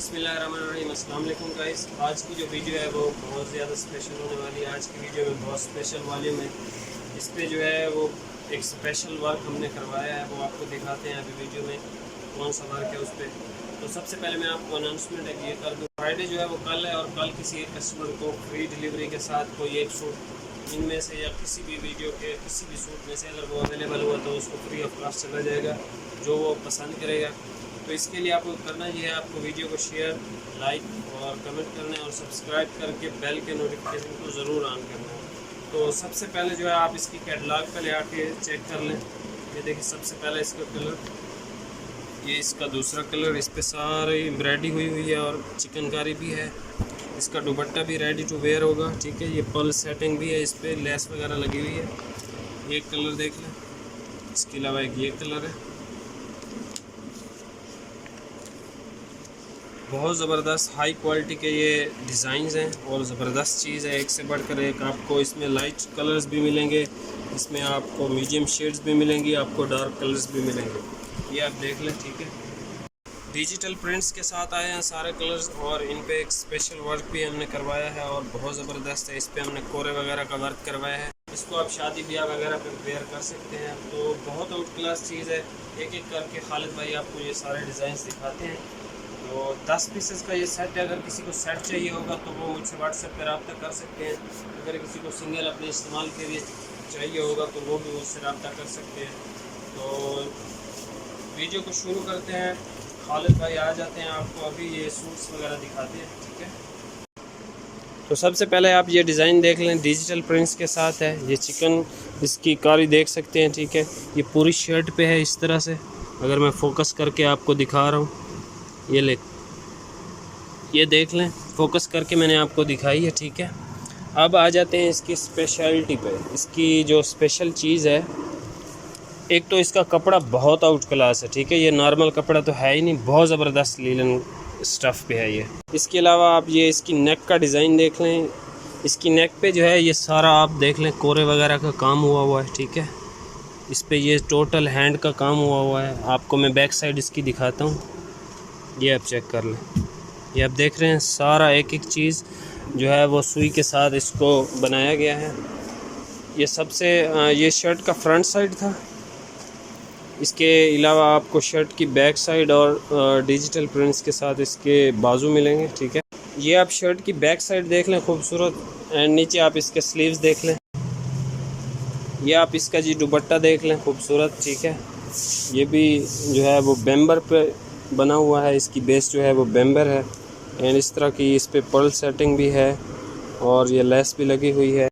बिस्मिल्लाहिर्रहमानिर्रहीम। अस्सलाम वालेकुम गाइस। आज की जो वीडियो है वो बहुत ज़्यादा स्पेशल होने वाली है। आज की वीडियो में बहुत स्पेशल वॉल्यूम है। इस पे जो है वो एक स्पेशल वर्क हमने करवाया है, वो आपको दिखाते हैं अभी वीडियो में कौन सा वर्क है उस पर। तो सबसे पहले मैं आपको अनाउंसमेंट है ये कर दूँ, फ्राइडे जो है वो कल है और कल किसी एक कस्टमर को फ्री डिलीवरी के साथ कोई एक सूट इनमें से या किसी भी वीडियो के किसी भी सूट में से अगर वो अवेलेबल हुआ तो उसको फ्री ऑफ कॉस्ट चला जाएगा जो वो पसंद करेगा। तो इसके लिए आपको करना ये है, आपको वीडियो को शेयर, लाइक और कमेंट करना है और सब्सक्राइब करके बेल के नोटिफिकेशन को ज़रूर ऑन करना है। तो सबसे पहले जो है आप इसकी कैटलॉग पे ले आके चेक कर लें। ये देखिए सबसे पहले इसका कलर, ये इसका दूसरा कलर, इस पर सारी एम्ब्रॉयडरी हुई है और चिकनकारी भी है। इसका दुपट्टा भी रेडी टू वेयर होगा, ठीक है। ये पल सेटिंग भी है, इस पर लेस वगैरह लगी हुई है। एक कलर देख लें, इसके अलावा एक ये कलर है। बहुत ज़बरदस्त हाई क्वालिटी के ये डिज़ाइंस हैं और ज़बरदस्त चीज़ है, एक से बढ़कर एक। आपको इसमें लाइट कलर्स भी मिलेंगे, इसमें आपको मीडियम शेड्स भी मिलेंगी, आपको डार्क कलर्स भी मिलेंगे। ये आप देख लें, ठीक है। डिजिटल प्रिंट्स के साथ आए हैं सारे कलर्स और इन पे एक स्पेशल वर्क भी हमने करवाया है और बहुत ज़बरदस्त है। इस पर हमने कोरे वगैरह का वर्क करवाया है। इसको आप शादी ब्याह वगैरह पे वेयर कर सकते हैं। तो बहुत आउट क्लास चीज़ है। एक एक करके खालिद भाई आपको ये सारे डिज़ाइन दिखाते हैं। तो 10 पीसेस का ये सेट है। अगर किसी को सेट चाहिए होगा तो वो मुझसे व्हाट्सएप पर रब्ता कर सकते हैं। अगर किसी को सिंगल अपने इस्तेमाल के लिए चाहिए होगा तो वो भी मुझसे रब्ता कर सकते हैं। तो वीडियो को शुरू करते हैं। खालिद भाई आ जाते हैं, आपको अभी ये सूट्स वगैरह दिखाते हैं, ठीक है। तो सबसे पहले आप ये डिज़ाइन देख लें, डिजिटल प्रिंट्स के साथ है। ये चिकन इसकी कारी देख सकते हैं, ठीक है। ये पूरी शर्ट पे है इस तरह से। अगर मैं फोकस करके आपको दिखा रहा हूँ, ये देख लें, फोकस करके मैंने आपको दिखाई है, ठीक है। अब आ जाते हैं इसकी स्पेशलिटी पे। इसकी जो स्पेशल चीज़ है, एक तो इसका कपड़ा बहुत आउट क्लास है, ठीक है। ये नॉर्मल कपड़ा तो है ही नहीं, बहुत ज़बरदस्त लीलन स्टफ़ पे है ये। इसके अलावा आप ये इसकी नेक का डिज़ाइन देख लें। इसकी नेक पे जो है ये सारा आप देख लें कोरे वगैरह का काम हुआ है, ठीक है। इस पे ये टोटल हैंड का काम हुआ है। आपको मैं बैक साइड इसकी दिखाता हूँ, ये आप चेक कर लें। ये आप देख रहे हैं सारा एक एक चीज़ जो है वो सुई के साथ इसको बनाया गया है। ये सबसे ये शर्ट का फ्रंट साइड था। इसके अलावा आपको शर्ट की बैक साइड और डिजिटल प्रिंट्स के साथ इसके बाजू मिलेंगे, ठीक है। ये आप शर्ट की बैक साइड देख लें, खूबसूरत। एंड नीचे आप इसके स्लीव्स देख लें। ये आप इसका जी दुपट्टा देख लें, खूबसूरत, ठीक है। ये भी जो है वो बेम्बर पे बना हुआ है। इसकी बेस जो है वो बेम्बर है। एंड इस तरह की इस पे पर्ल सेटिंग भी है और ये लेस भी लगी हुई है।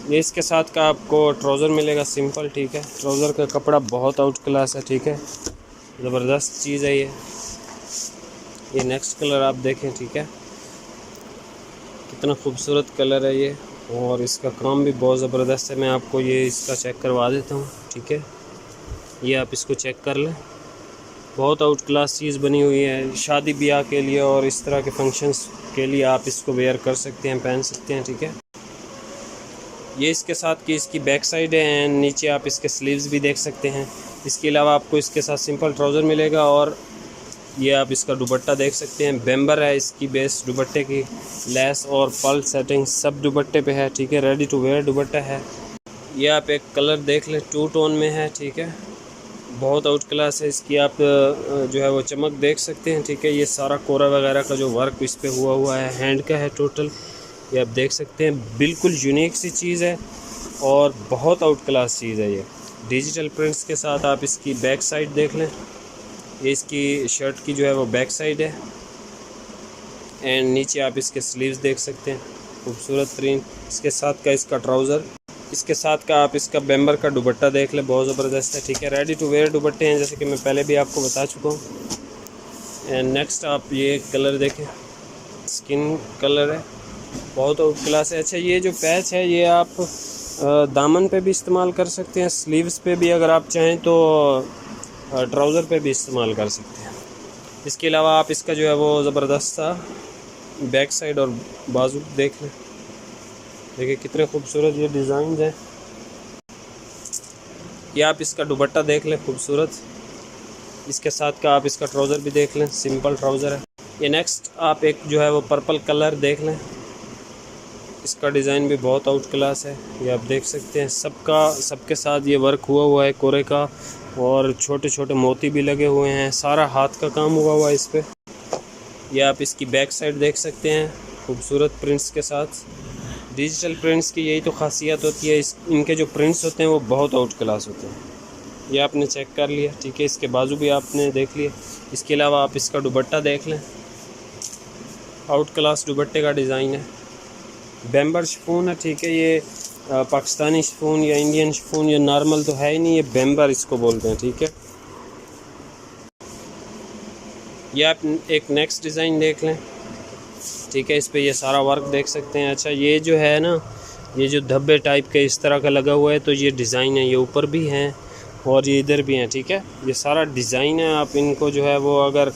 ये इसके साथ का आपको ट्राउज़र मिलेगा सिंपल, ठीक है। ट्राउज़र का कपड़ा बहुत आउट क्लास है, ठीक है। ज़बरदस्त चीज़ है ये नेक्स्ट कलर आप देखें, ठीक है। कितना खूबसूरत कलर है ये और इसका काम भी बहुत ज़बरदस्त है। मैं आपको ये इसका चेक करवा देता हूँ, ठीक है। ये आप इसको चेक कर लें, बहुत आउट क्लास चीज़ बनी हुई है। शादी ब्याह के लिए और इस तरह के फंक्शंस के लिए आप इसको वेयर कर सकते हैं, पहन सकते हैं, ठीक है। ये इसके साथ की इसकी बैक साइड है एंड नीचे आप इसके स्लीव्स भी देख सकते हैं। इसके अलावा आपको इसके साथ सिंपल ट्राउज़र मिलेगा और ये आप इसका दुपट्टा देख सकते हैं। बेम्बर है इसकी बेस दुपट्टे की, लेस और पल सेटिंग सब दुपट्टे पे है, ठीक है। रेडी टू वेयर दुपट्टा है। ये आप एक कलर देख लें, 2 टोन में है, ठीक है। बहुत आउट क्लास है। इसकी आप जो है वो चमक देख सकते हैं, ठीक है। ये सारा कोरा वगैरह का जो वर्क इस पे हुआ है हैंड का है टोटल, ये आप देख सकते हैं। बिल्कुल यूनिक सी चीज़ है और बहुत आउट क्लास चीज़ है ये। डिजिटल प्रिंट्स के साथ आप इसकी बैक साइड देख लें। ये इसकी शर्ट की जो है वो बैक साइड है एंड नीचे आप इसके स्लीव्स देख सकते हैं, खूबसूरत तरीन। इसके साथ का इसका ट्राउज़र, इसके साथ का आप इसका बेम्बर का दुपट्टा देख लें, बहुत ज़बरदस्त है, ठीक है। रेडी टू वेयर दुपट्टे हैं, जैसे कि मैं पहले भी आपको बता चुका हूँ। एंड नेक्स्ट आप ये कलर देखें, स्किन कलर है, बहुत आउट क्लास है। अच्छा, ये जो पैच है ये आप दामन पे भी इस्तेमाल कर सकते हैं, स्लीव्स पे भी अगर आप चाहें तो ट्राउज़र पे भी इस्तेमाल कर सकते हैं। इसके अलावा आप इसका जो है वो ज़बरदस्त सा बैक साइड और बाजू देख लें। देखिए कितने खूबसूरत ये डिज़ाइन हैं। ये आप इसका दुपट्टा देख लें, खूबसूरत। इसके साथ का आप इसका ट्राउज़र भी देख लें, सिंपल ट्राउज़र है। ये नेक्स्ट आप एक जो है वो पर्पल कलर देख लें, इसका डिज़ाइन भी बहुत आउट क्लास है। ये आप देख सकते हैं, सबके साथ ये वर्क हुआ है कोरे का, और छोटे छोटे मोती भी लगे हुए हैं, सारा हाथ का काम हुआ है इस पर। ये आप इसकी बैक साइड देख सकते हैं, खूबसूरत प्रिंट्स के साथ। डिजिटल प्रिंट्स की यही तो खासियत होती है, इनके जो प्रिंट्स होते हैं वो बहुत आउट क्लास होते हैं। ये आपने चेक कर लिया, ठीक है। इसके बाजू भी आपने देख लिए। इसके अलावा आप इसका दुपट्टा देख लें, आउट क्लास दुपट्टे का डिज़ाइन है। बेम्बर शिफॉन है, ठीक है। ये पाकिस्तानी शिफॉन या इंडियन शिफॉन या नॉर्मल तो है ही नहीं, ये बेम्बर इसको बोलते हैं, ठीक है। ये आप एक नेक्स्ट डिज़ाइन देख लें, ठीक है। इस पे ये सारा वर्क देख सकते हैं। अच्छा, ये जो है ना, ये जो धब्बे टाइप के इस तरह का लगा हुआ है, तो ये डिज़ाइन है, ये ऊपर भी हैं और ये इधर भी हैं, ठीक है। ये सारा डिज़ाइन है। आप इनको जो है वो अगर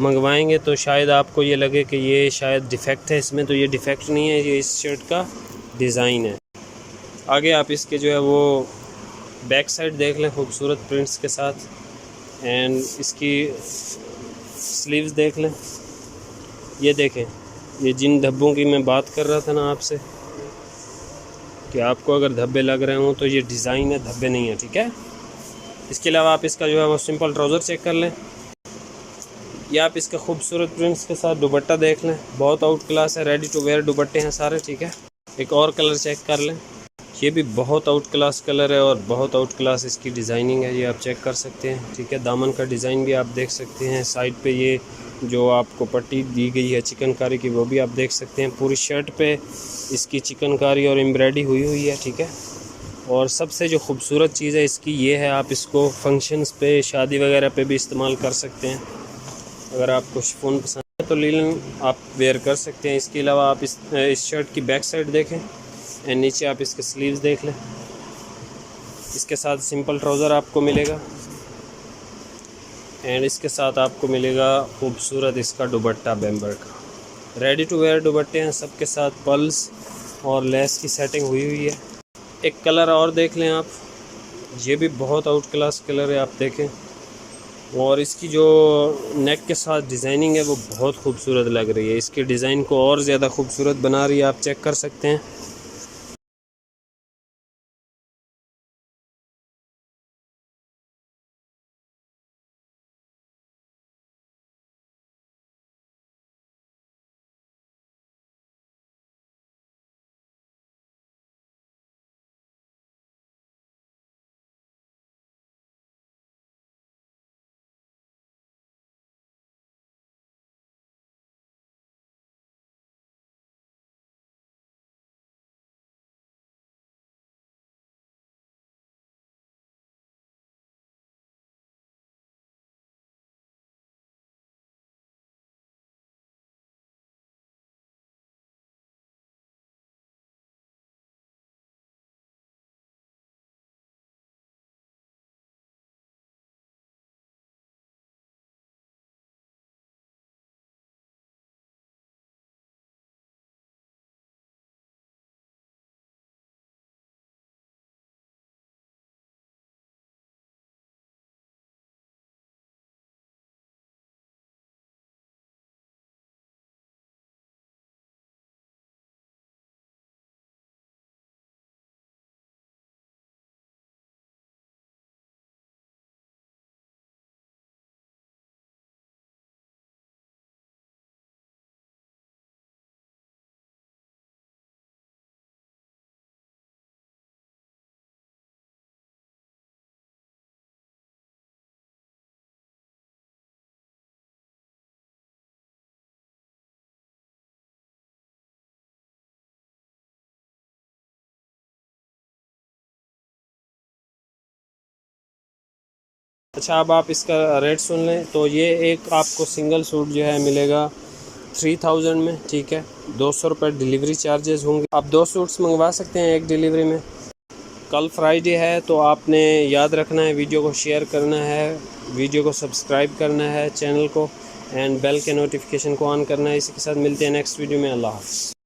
मंगवाएंगे तो शायद आपको ये लगे कि ये शायद डिफ़ेक्ट है इसमें, तो ये डिफ़ेक्ट नहीं है, ये इस शर्ट का डिज़ाइन है। आगे आप इसके जो है वो बैक साइड देख लें, खूबसूरत प्रिंट्स के साथ। एंड इसकी स्लीव्स देख लें, ये देखें, ये जिन धब्बों की मैं बात कर रहा था ना आपसे, कि आपको अगर धब्बे लग रहे हों तो ये डिज़ाइन है, धब्बे नहीं है, ठीक है। इसके अलावा आप इसका जो है वो सिंपल ट्राउज़र चेक कर लें, या आप इसके खूबसूरत प्रिंट्स के साथ दुपट्टा देख लें, बहुत आउट क्लास है, रेडी टू वेयर दुपट्टे हैं सारे, ठीक है। एक और कलर चेक कर लें, ये भी बहुत आउट क्लास कलर है और बहुत आउट क्लास इसकी डिज़ाइनिंग है, ये आप चेक कर सकते हैं, ठीक है। दामन का डिज़ाइन भी आप देख सकते हैं, साइड पे ये जो आपको पट्टी दी गई है चिकनकारी की, वो भी आप देख सकते हैं। पूरी शर्ट पे इसकी चिकनकारी और एम्ब्रॉयडरी हुई है, ठीक है। और सबसे जो खूबसूरत चीज़ है इसकी ये है, आप इसको फंक्शंस पे, शादी वगैरह पे भी इस्तेमाल कर सकते हैं। अगर आपको शिफॉन पसंद है तो लीलन आप वेयर कर सकते हैं। इसके अलावा आप इस शर्ट की बैक साइड देखें एंड नीचे आप इसके स्लीव्स देख लें। इसके साथ सिंपल ट्राउज़र आपको मिलेगा एंड इसके साथ आपको मिलेगा खूबसूरत इसका दुपट्टा बेम्बर का। रेडी टू वेयर दुपट्टे हैं, सबके साथ पल्स और लेस की सेटिंग हुई है। एक कलर और देख लें आप, ये भी बहुत आउट क्लास कलर है, आप देखें। और इसकी जो नेक के साथ डिज़ाइनिंग है वो बहुत खूबसूरत लग रही है, इसके डिज़ाइन को और ज़्यादा खूबसूरत बना रही है, आप चेक कर सकते हैं। अच्छा, अब आप इसका रेट सुन लें। तो ये एक आपको सिंगल सूट जो है मिलेगा 3000 में, ठीक है। 200 रुपये डिलीवरी चार्जेस होंगे। आप 2 सूट्स मंगवा सकते हैं एक डिलीवरी में। कल फ्राइडे है तो आपने याद रखना है, वीडियो को शेयर करना है, वीडियो को सब्सक्राइब करना है चैनल को, एंड बेल के नोटिफिकेशन को ऑन करना है। इसी के साथ मिलते हैं नेक्स्ट वीडियो में। अल्लाह हाफ़िज़।